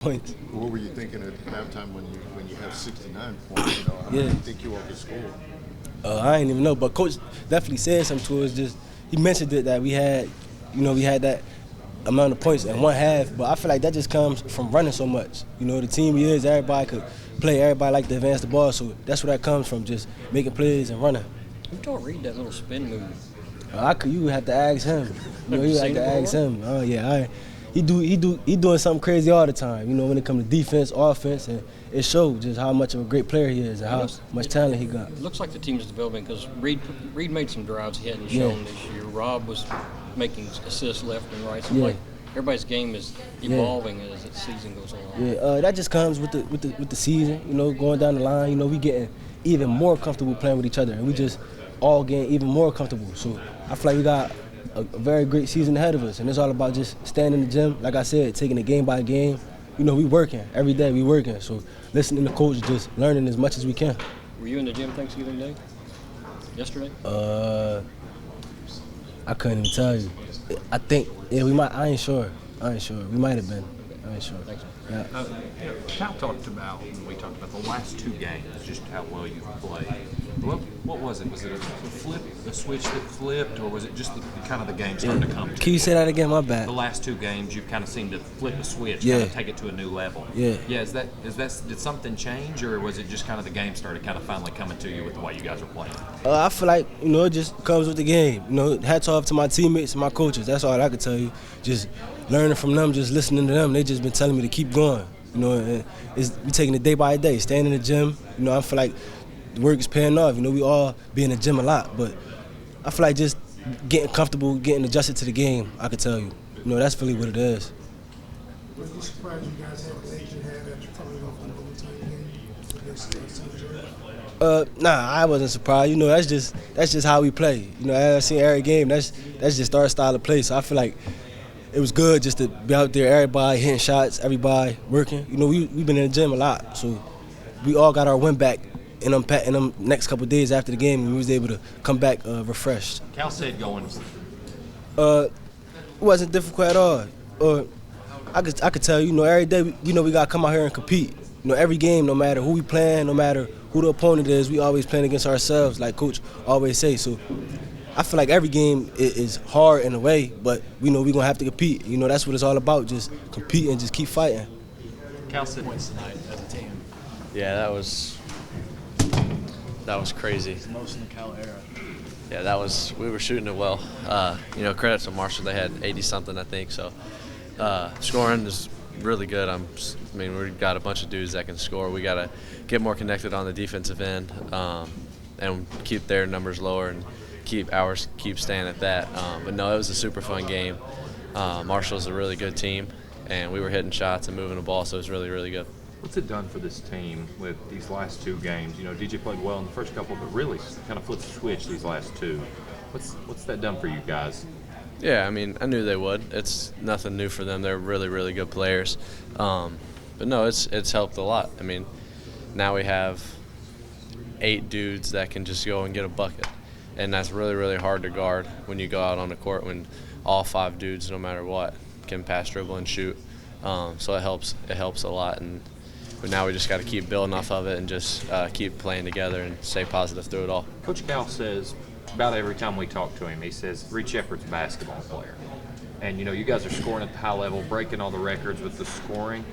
points. What were you thinking at halftime when you have 69 points? How many do you think you all could score? I didn't even know, but coach definitely said something to us. Just he mentioned it that we had that amount of points in one half. But I feel like that just comes from running so much. The team we is, everybody could play, everybody like to advance the ball, so that's where that comes from, just making plays and running. You don't read that little spin move. You would have to ask him. You have to ask him. Oh yeah, he doing something crazy all the time. When it comes to defense, offense, and it shows just how much of a great player he is and how much talent he got. It looks like the team's developing because Reed made some drives he hadn't shown this year. Rob was making assists left and right. So like everybody's game is evolving as the season goes along. Yeah, that just comes with the season. Going down the line. We getting even more comfortable playing with each other, and we just all getting even more comfortable. So I feel like we got a very great season ahead of us, and it's all about just staying in the gym. Like I said, taking it game by game. We working every day. We working. So listening to coach, just learning as much as we can. Were you in the gym Thanksgiving Day? Yesterday? I couldn't even tell you. I think we might. I ain't sure. We might have been. I ain't sure. Thanks. Yeah. Cal talked about, and we talked about the last two games, just how well you've played. What was it? Was it a switch that flipped, or was it just kind of the game starting to come to Can you say that again? My bad. The last two games, you've kind of seemed to flip a switch, kind of take it to a new level. Yeah. Yeah. Did something change, or was it just kind of the game started kind of finally coming to you with the way you guys are playing? I feel like it just comes with the game. Hats off to my teammates and my coaches. That's all I can tell you. Just learning from them, just listening to them. They just been telling me to keep going. And we taking it day by day, staying in the gym. I feel like the work is paying off. We all be in the gym a lot, but I feel like just getting comfortable, getting adjusted to the game, I could tell you. That's really what it is. Were you surprised you guys had the legs you had after coming off an overtime game against St. George? Nah, I wasn't surprised. That's just how we play. As I've seen every game, that's just our style of play. So I feel like it was good just to be out there, everybody hitting shots, everybody working. We've been in the gym a lot, so we all got our win back in them next couple of days after the game, and we was able to come back refreshed. Cal said going. It wasn't difficult at all. I could tell you, every day, we gotta come out here and compete. Every game, no matter who we playing, no matter who the opponent is, we always playing against ourselves, like Coach always say. So I feel like every game is hard in a way, but we know we're gonna have to compete. That's what it's all about, just compete and just keep fighting. Cal said points tonight as a team. Yeah, that was crazy. It's the most in the Cal era. Yeah, we were shooting it well. Credit to Marshall, they had 80-something, I think. So scoring is really good. We've got a bunch of dudes that can score. We got to get more connected on the defensive end and keep their numbers lower and keep ours staying at that. But no, it was a super fun game. Marshall's a really good team, and we were hitting shots and moving the ball, so it was really, really good. What's it done for this team with these last two games? DJ played well in the first couple, but really kind of flipped the switch these last two. What's that done for you guys? Yeah, I knew they would. It's nothing new for them. They're really, really good players. But no, it's helped a lot. Now we have 8 dudes that can just go and get a bucket, and that's really, really hard to guard when you go out on the court when all 5 dudes, no matter what, can pass, dribble, and shoot. So it helps. It helps a lot, but now we just got to keep building off of it and just keep playing together and stay positive through it all. Coach Cal says about every time we talk to him, he says Reed Sheppard's a basketball player. And, you guys are scoring at the high level, breaking all the records with the scoring.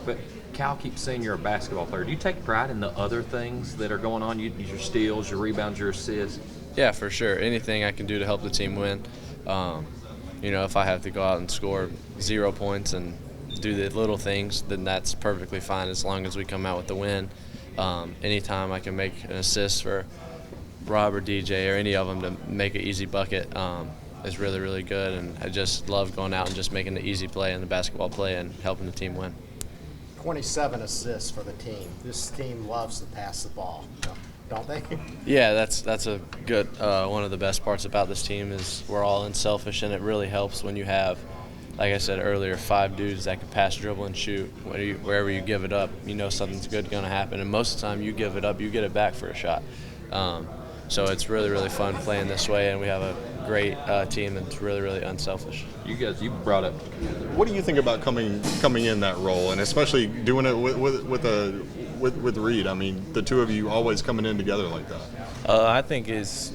But Cal keeps saying you're a basketball player. Do you take pride in the other things that are going on, your steals, your rebounds, your assists? Yeah, for sure. Anything I can do to help the team win. If I have to go out and score 0 points and do the little things, then that's perfectly fine as long as we come out with the win. Anytime I can make an assist for Rob or DJ or any of them to make an easy bucket is really, really good. And I just love going out and just making the easy play and the basketball play and helping the team win. 27 assists for the team. This team loves to pass the ball, don't they? Yeah, that's a good one of the best parts about this team is we're all unselfish, and it really helps when you have, like I said earlier, 5 dudes that can pass, dribble, and shoot. Wherever you give it up, something's good going to happen. And most of the time you give it up, you get it back for a shot. So it's really, really fun playing this way, and we have a great team that's really, really unselfish. You brought up. What do you think about coming in that role, and especially doing it with Reed? I mean, the two of you always coming in together like that. I think it's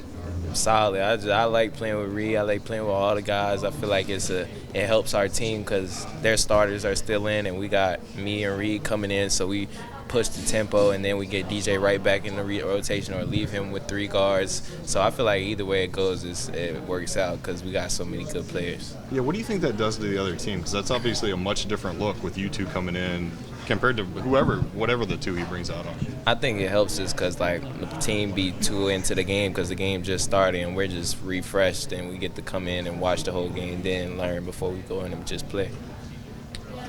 solid. I like playing with Reed. I like playing with all the guys. I feel like it helps our team because their starters are still in, and we got me and Reed coming in, so we push the tempo, and then we get DJ right back in the rotation or leave him with 3 guards. So I feel like either way it goes, it works out because we got so many good players. Yeah, what do you think that does to the other team? Because that's obviously a much different look with you two coming in compared to whatever the two he brings out on. I think it helps us because like the team be too into the game because the game just started and we're just refreshed and we get to come in and watch the whole game, then learn before we go in and just play.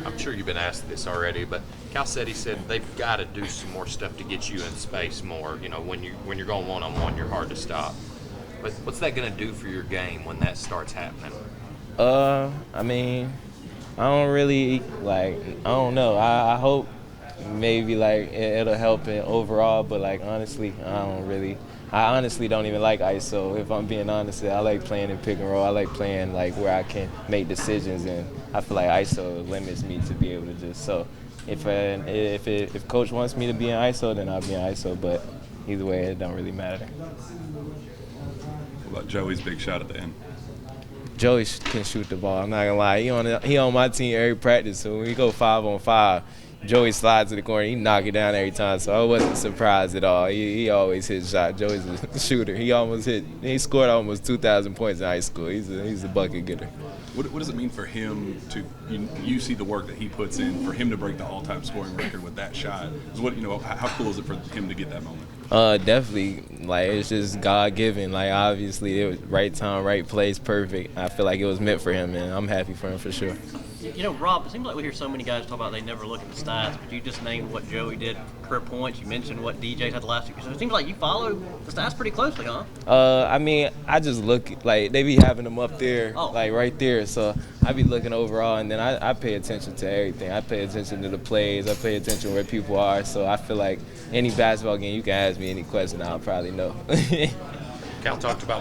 I'm sure you've been asked this already, but Cal said they've got to do some more stuff to get you in space more. You know, when you're going one-on-one, you're hard to stop. But what's that going to do for your game when that starts happening? I mean, I don't really I don't know. I hope maybe it'll help it overall, but honestly, I honestly don't even like ISO. If I'm being honest, I like playing in pick and roll. I like playing where I can make decisions, and I feel like ISO limits me to be able to just. So if coach wants me to be in ISO, then I'll be in ISO. But either way, it don't really matter. What about Joey's big shot at the end? Joey can shoot the ball. I'm not gonna lie. He on my team every practice. So when we go 5-on-5. Joey slides to the corner. He knock it down every time, so I wasn't surprised at all. He always hits shot. Joey's a shooter. He scored almost 2,000 points in high school. He's a bucket getter. What does it mean for him to you see the work that he puts in for him to break the all-time scoring record with that shot? How cool is it for him to get that moment? Definitely. It's just God-given. Obviously, it was right time, right place, perfect. I feel like it was meant for him, and I'm happy for him for sure. You know, Rob, it seems like we hear so many guys talk about they never look at the stats, but you just named what Joey did career points. You mentioned what DJ's had the last 2 years. So it seems like you follow the stats pretty closely, huh? I mean, I just look, they be having them up there, right there. So I be looking overall, and then I pay attention to everything. I pay attention to the plays. I pay attention where people are. So I feel like any basketball game, you can ask me any question, I'll probably know. Cal talked about